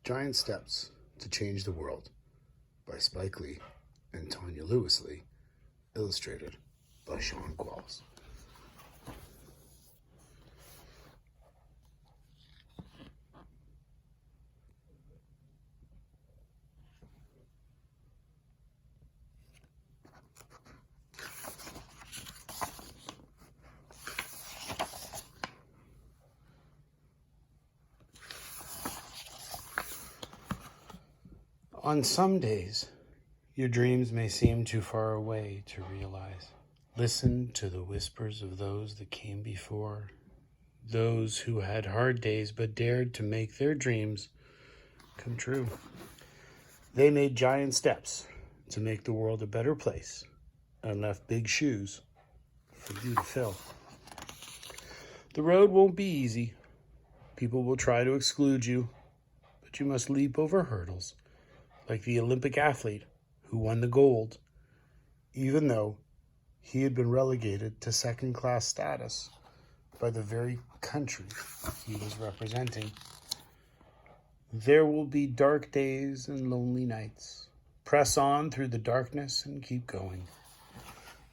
Giant Steps to Change the World by Spike Lee and Tanya Lewis Lee, illustrated by Sean Qualls. On some days, your dreams may seem too far away to realize. Listen to the whispers of those that came before, those who had hard days but dared to make their dreams come true. They made giant steps to make the world a better place and left big shoes for you to fill. The road won't be easy. People will try to exclude you, but you must leap over hurdles like the Olympic athlete who won the gold, even though he had been relegated to second-class status by the very country he was representing. There will be dark days and lonely nights. Press on through the darkness and keep going.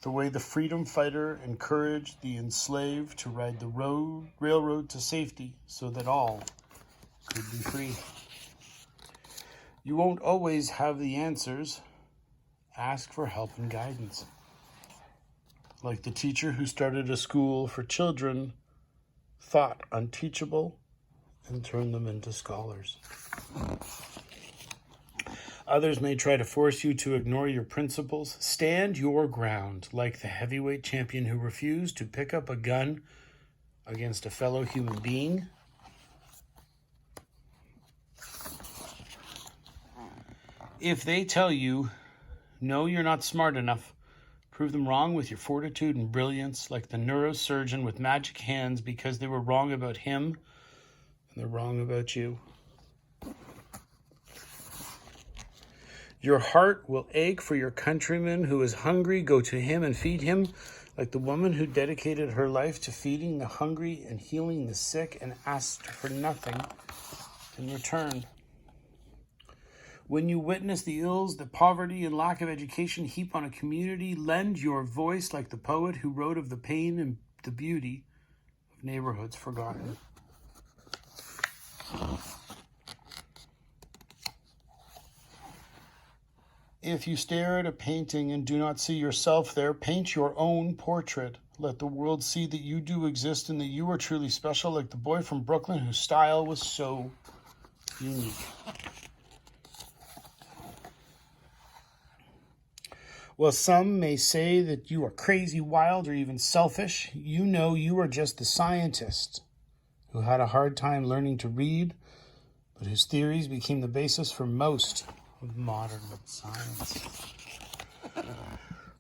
The way the freedom fighter encouraged the enslaved to ride the railroad to safety so that all could be free. You won't always have the answers. Ask for help and guidance. Like the teacher who started a school for children, thought unteachable, and turned them into scholars. Others may try to force you to ignore your principles. Stand your ground, like the heavyweight champion who refused to pick up a gun against a fellow human being. If they tell you, no, you're not smart enough, prove them wrong with your fortitude and brilliance, like the neurosurgeon with magic hands, because they were wrong about him and they're wrong about you. Your heart will ache for your countryman who is hungry. Go to him and feed him, like the woman who dedicated her life to feeding the hungry and healing the sick and asked for nothing in return. When you witness the ills that poverty and lack of education heap on a community, lend your voice like the poet who wrote of the pain and the beauty of neighborhoods forgotten. If you stare at a painting and do not see yourself there, paint your own portrait. Let the world see that you do exist and that you are truly special, like the boy from Brooklyn whose style was so unique. While some may say that you are crazy, wild, or even selfish, you know you are just the scientist who had a hard time learning to read, but whose theories became the basis for most of modern science.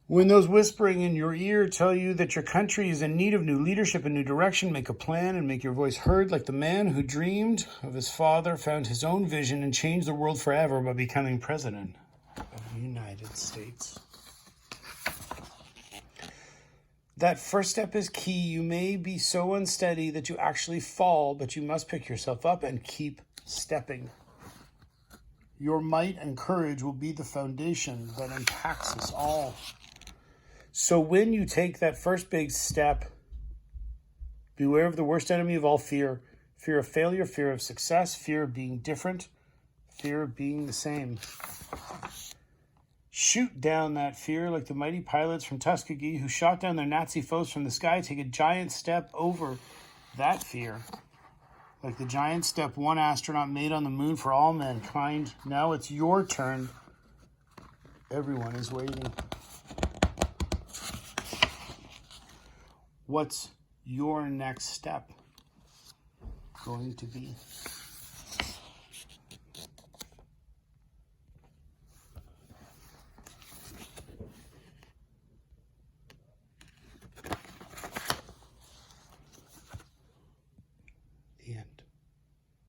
When those whispering in your ear tell you that your country is in need of new leadership and new direction, make a plan and make your voice heard, like the man who dreamed of his father, found his own vision, and changed the world forever by becoming president of the United States. That first step is key. You may be so unsteady that you actually fall, but you must pick yourself up and keep stepping. Your might and courage will be the foundation that impacts us all. So when you take that first big step, beware of the worst enemy of all fear. Fear of failure, fear of success, fear of being different, fear of being the same. Shoot down that fear like the mighty pilots from Tuskegee who shot down their Nazi foes from the sky. Take a giant step over that fear, like the giant step one astronaut made on the moon for all mankind. Now it's your turn. Everyone is waiting. What's your next step going to be?